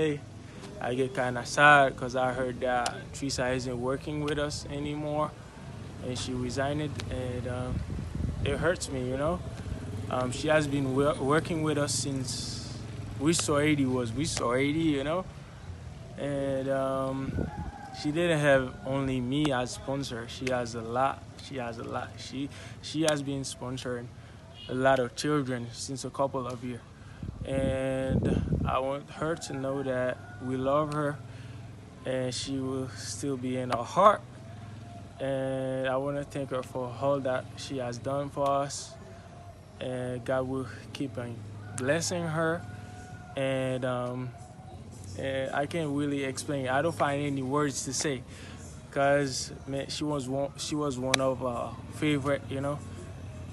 day, I get kind of sad because I heard that Teresa isn't working with us anymore, and she resigned, and it hurts me, you know. She has been working with us since Restore 80 was Restore 80, you know, and she didn't have only me as sponsor. She has a lot. She has a lot. She has been sponsoring a lot of children since a couple of years, and I want her to know that we love her, and she will still be in our heart. And I want to thank her for all that she has done for us, and God will keep on blessing her. And I can't really explain. I don't find any words to say, cause man, she was one of our favorite, you know,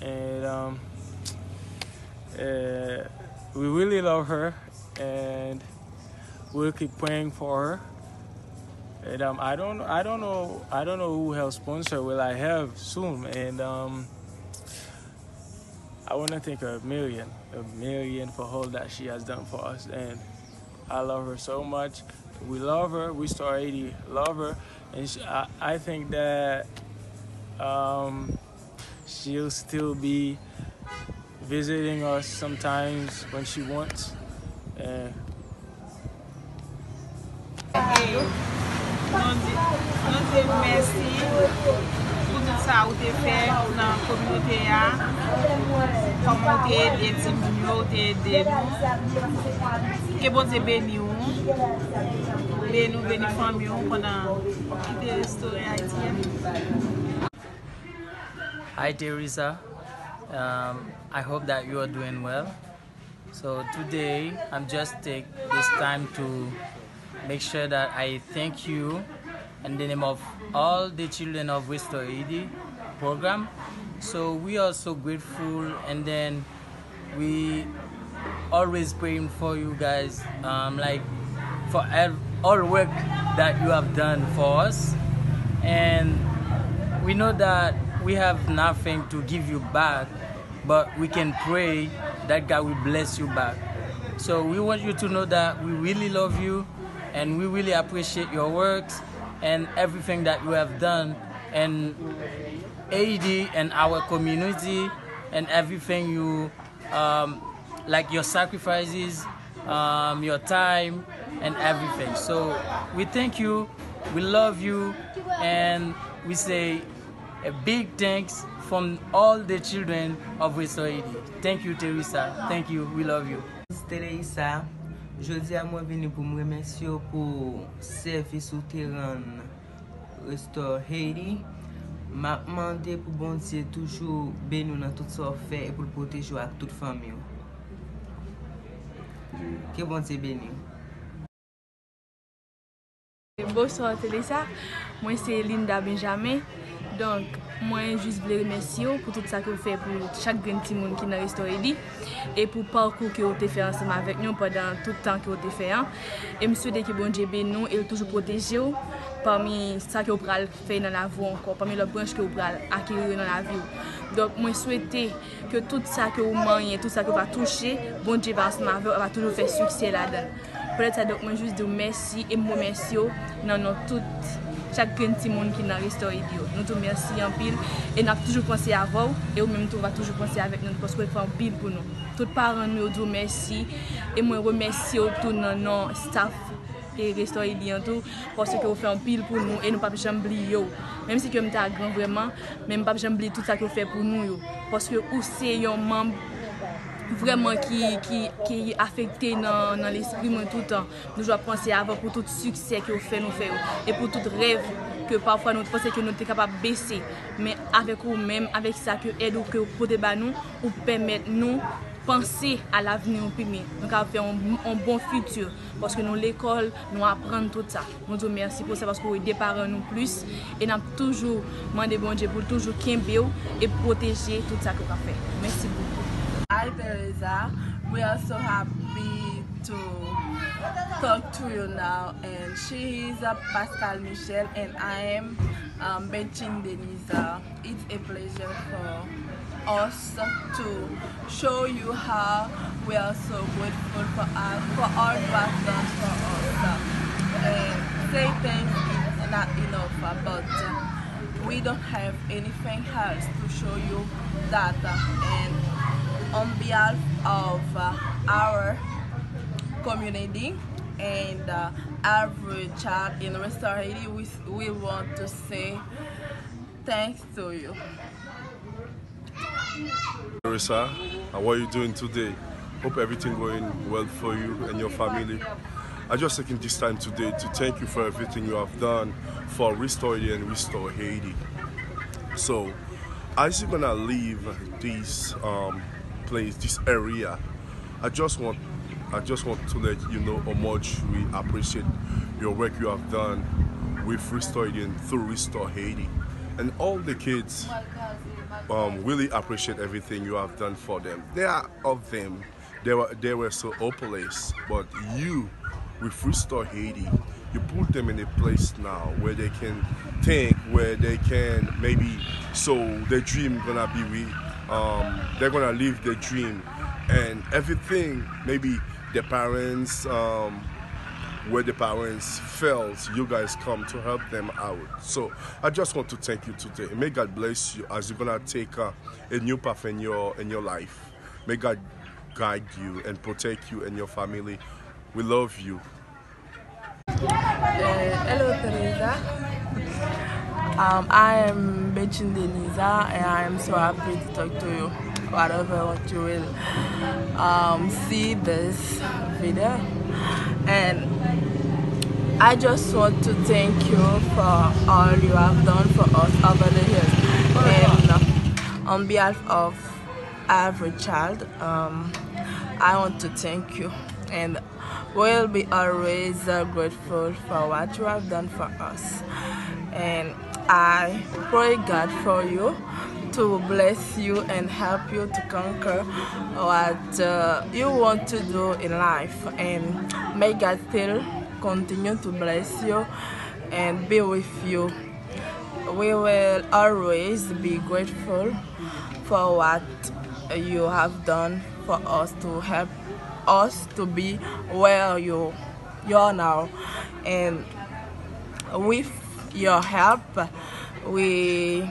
and we really love her, and we'll keep praying for her. And I don't know who else sponsor will I have soon, and I want to thank her a million for all that she has done for us, and I love her so much. We love her. We Star 80 love her, and I think that she'll still be visiting us sometimes when she wants. Nous te merci pour tout ça que tu fait dans la communauté, comment tu aides les petits, tu aides nous. Que bon Dieu bénisse nous, bénis famille pendant quitter l'histoire haïtienne. Hi Teresa, I hope that you are doing well. So today I'm just take this time to make sure that I thank you in the name of all the children of Restore 80 program. So we are so grateful, and then we always praying for you guys, like for all work that you have done for us, and we know that we have nothing to give you back, but we can pray that God will bless you back. So we want you to know that we really love you, and we really appreciate your works and everything that you have done, and AD and our community, and everything you like your sacrifices, your time and everything. So we thank you, we love you, and we say a big thanks from all the children of Restore 80. Thank you, Teresa. Thank you. We love you. Teresa, je dis à moi venir pour me remercier pour service au terrain Restore 80. M'a demandé pour bon Dieu toujours bénir dans tout ça fait et pour le protéger avec toute famille. Que bon Dieu bénisse. Bonsoir Teresa, moi c'est Linda Benjamin. Donc, moi, juste voulais remercier pour tout ça que vous faites pour chaque grand petit monde qui est dans Restore 80 et pour le parcours que vous avez fait ensemble avec nous pendant tout le temps que vous avez fait. Et je souhaite que bon Dieu bénisse nous et toujours protéger vous parmi ça que vous avez fait dans la vie encore, parmi les branches que vous avez acquérir dans la vie. Donc, moi, je souhaite que tout ça que vous mangez, tout ça que vous avez touché, bon Dieu va toujours faire succès là-dedans. Peut-être ça, donc, moi, juste dire merci et me remercier dans tout. Chaque petit monde qui est dans Restore 80. Nous te remercions en pile et nous avons toujours pensé à vous et vous-même vous va toujours penser avec nous parce que vous faites en pile pour nous. Tous les parents nous disent merci et moi remercie tout notre staff et Restore 80 tout parce que vous faites en pile pour nous et nous ne pouvons jamais oublier. Même si nous sommes grand vraiment, mais nous ne pouvons jamais oublier tout ça que vous faites pour nous parce que vous êtes un membre vraiment qui est affecté dans l'esprit tout le temps. Nous devons penser à vous pour tout succès que vous faites nous faire et pour tout rêve que parfois nous pensons que nous sommes capables de baisser. Mais avec vous-même, avec ça que aide ou que vous pouvez nous, ou permettre nous penser à l'avenir au premier. Donc à faire un bon futur parce que nous l'école nous apprenons tout ça. Nous vous remercions pour ça parce que vous aidez par nous plus et nous avons toujours demandé bon Dieu pour toujours qu'aimer et protéger tout ça que vous fait. Merci beaucoup. Hi Teresa, we are so happy to talk to you now, and she is Pascal Michel and I am Betching Denisa. It's a pleasure for us to show you how we are so grateful for all you have done for us. And say thanks is not enough, but we don't have anything else to show you that. And on behalf of our community and every child in Restore Haiti, we want to say thanks to you. Teresa, how are you doing today? Hope everything going well for you and your family. I just taking this time today to thank you for everything you have done for Restore Haiti and Restore Haiti. So, as you're gonna leave this place, this area, I just want to let you know how much we appreciate your work you have done with Restore Haiti and through Restore Haiti. And all the kids really appreciate everything you have done for them. They are of them. They were so hopeless, but you, with Restore Haiti, you put them in a place now where they can think, where they can maybe, so their dream gonna be they're gonna live their dream, and everything maybe the parents where the parents felt, you guys come to help them out. So I just want to thank you today. May God bless you as you're gonna take a new path in your life. May God guide you and protect you and your family. We love you. Hello Teresa. I am Betching Denisa and I am so happy to talk to you. Whatever what you will see this video, and I just want to thank you for all you have done for us over the years, and on behalf of every child, I want to thank you, and we'll be always grateful for what you have done for us. And I pray God for you to bless you and help you to conquer what you want to do in life, and may God still continue to bless you and be with you. We will always be grateful for what you have done for us to help us to be where you are now, and with your help we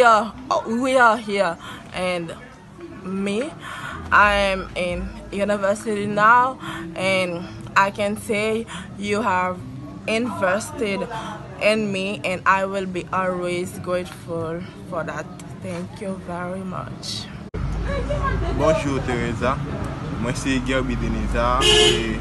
are here. And me, I am in university now, and I can say you have invested in me, and I will be always grateful for that. Thank you very much. Bonjour Teresa, moi c'est Gerby Denisa et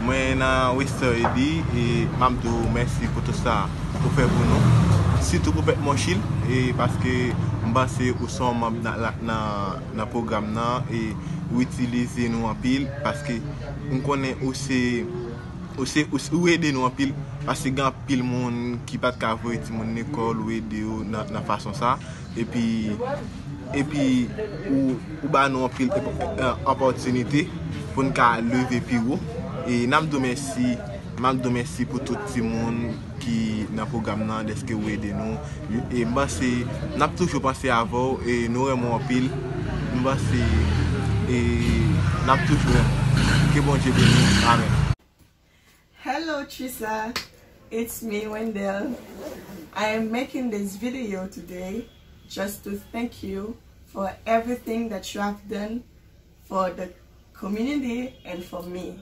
moi na Restore Haiti et m'amdou merci pour tout ça pour faire pour nous. Surtout pour faire mon chill et parce que m'bassé ou son membre dans programme là et utiliser nous en pile parce que on connaît aussi aider nous en pile parce que grand pile monde qui pas ka voyer ti mon école ou aider dans façon ça et puis ou ba nous en pile opportunité pour nous lever plus haut et m'amdou merci pour tout le monde qui dans le programme là de ce que vous aidez nous et m'bassé n'a toujours pensé avant et nous aimons en pile m'bassé et n'a toujours que bon Dieu bénisse. Amen. Hello Teresa, it's me Wendell. I am making this video today just to thank you for everything that you have done for the community and for me.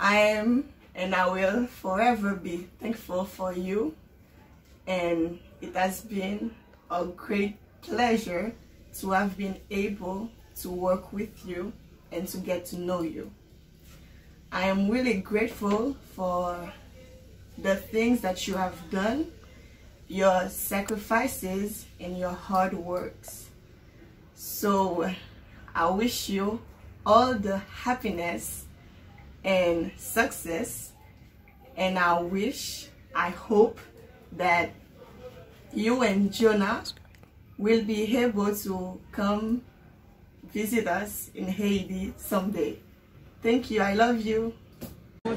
I am and I will forever be thankful for you, and it has been a great pleasure to have been able to work with you and to get to know you. I am really grateful for the things that you have done, your sacrifices and your hard works. So I wish you all the happiness and success, and I hope that you and Jonah will be able to come visit us in Haiti someday. Thank you, I love you.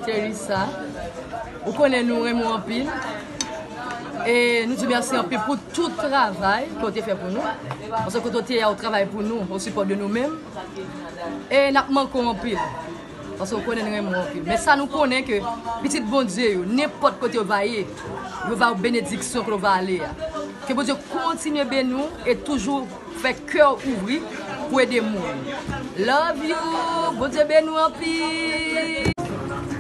Teresa, vous connaissez nous en pile. Et nous disons merci un peu pour tout le travail que vous avez fait pour nous. Parce que vous avez travail pour nous, au support de nous-mêmes. Et nous manquons un peu. Parce que vous connaissez un peu. Mais ça nous connaît que, petit bon Dieu, n'importe côté vous va aller, vous va bénédiction que vous va aller. Que bon Dieu continue à bénir nous et toujours faire cœur ouvert pour aider les gens. Love you, bon Dieu bénir nous en plus.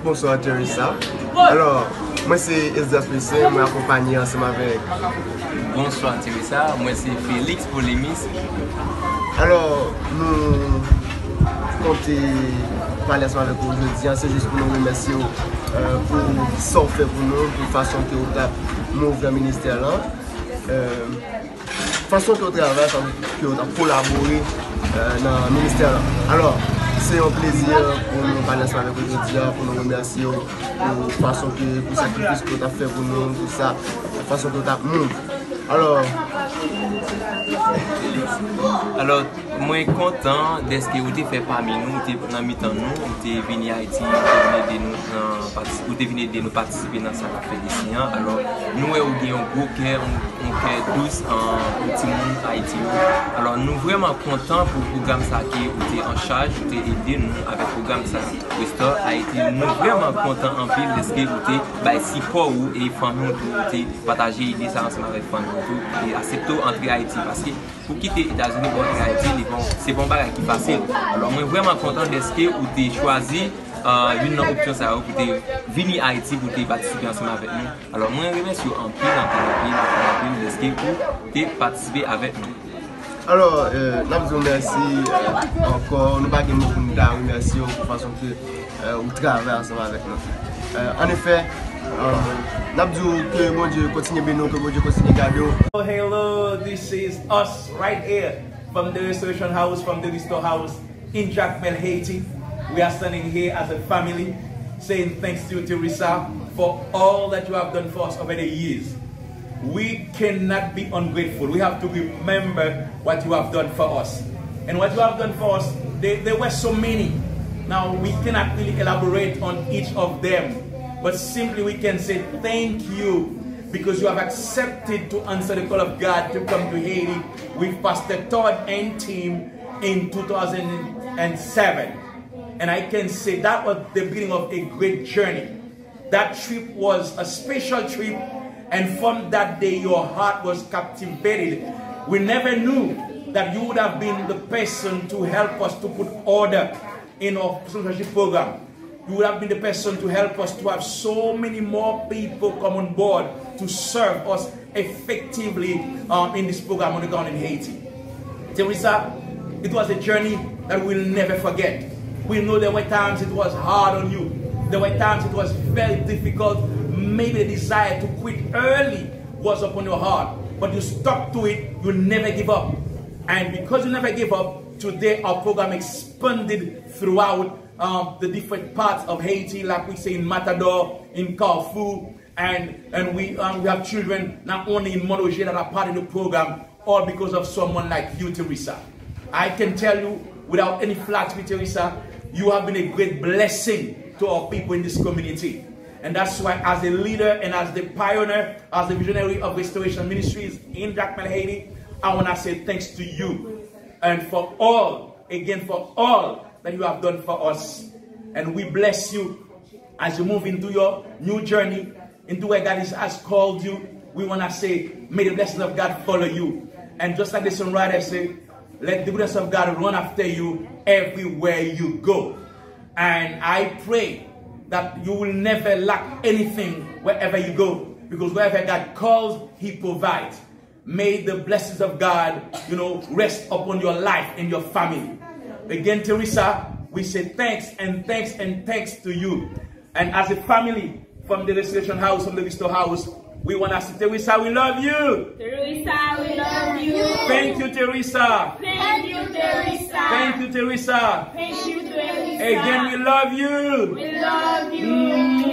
Bonsoir Teresa. Alors, moi c'est Esdras PC, je m'accompagne ensemble avec. Bonsoir Teresa, moi c'est Félix Polémis. Alors, nous comptons parler ensemble avec vous aujourd'hui, c'est juste pour nous remercier pour ce qu'on fait pour nous, pour la façon que vous avez ouvert le ministère là. La façon que vous travaillez, que vous avez collaboré dans le ministère là. Alors, c'est un plaisir pour nous parler ensemble avec vous aujourd'hui, pour nous remercier pour la façon que pour sacrifice que vous avez fait pour nous, pour ça, la façon que vous avez montré. Alors, moi je suis content de ce que vous avez fait parmi nous, dans le temps nous, vous êtes venu à Haïti, vous êtes venu de nous participer dans ça fait ici. Alors, nous avons un gros cœur, un cœur douce en petit monde Haïti. Alors, nous sommes vraiment contents pour le programme qui vous êtes en charge, vous avez aidé nous avec le programme Restore Haïti. Nous sommes vraiment contents en pile de ce que vous avez support et famille pour partager l'idée ensemble avec famille et accepter entrer à Haïti. Parce que pour quitter les États-Unis pour entrer à Haïti, c'est bon bagage qui est facile. Alors, moi, vraiment content de ce que vous avez choisi une option ça pour venir à Haïti pour participer ensemble avec nous. Alors, moi, je remercie en pile de ce que vous avez participé avec nous. Alors, nous vous remercie encore. Nous ne pouvons pas vous remercier pour la façon que vous travaillez ensemble avec nous. En effet, hello, this is us right here from the Restoration House, from the Restore House in Jacmel, Haiti. We are standing here as a family saying thanks to you, Teresa, for all that you have done for us over the years. We cannot be ungrateful. We have to remember what you have done for us. And what you have done for us, there were so many. Now, we cannot really elaborate on each of them. But simply we can say thank you because you have accepted to answer the call of God to come to Haiti with Pastor Todd and team in 2007. And I can say that was the beginning of a great journey. That trip was a special trip, and from that day your heart was captivated. We never knew that you would have been the person to help us to put order in our sponsorship program. You would have been the person to help us to have so many more people come on board to serve us effectively in this program on the ground in Haiti. Teresa, it was a journey that we'll never forget. We know there were times it was hard on you. There were times it was very difficult. Maybe the desire to quit early was upon your heart. But you stuck to it. You never give up. And because you never give up, today our program expanded throughout the different parts of Haiti, like we say in Matador, in Carrefour, and we have children not only in Monogé that are part of the program, all because of someone like you, Teresa. I can tell you, without any flattery, Teresa, you have been a great blessing to our people in this community. And that's why, as a leader and as the pioneer, as the visionary of Restoration Ministries in Jacmel, Haiti, I want to say thanks to you. And for all, again, for all that you have done for us. And we bless you as you move into your new journey, into where God has called you. We want to say, may the blessings of God follow you. And just like the songwriter said, let the goodness of God run after you everywhere you go. And I pray that you will never lack anything wherever you go. Because wherever God calls, He provides. May the blessings of God, rest upon your life and your family. Again, Teresa, we say thanks and thanks and thanks to you. And as a family from the Restoration House, from the Restore House, we want to say, Teresa, we love you. Teresa, we love you. Thank you, Teresa. Thank you, Teresa. Thank you, Teresa. Thank you, Teresa. Again, we love you. We love you.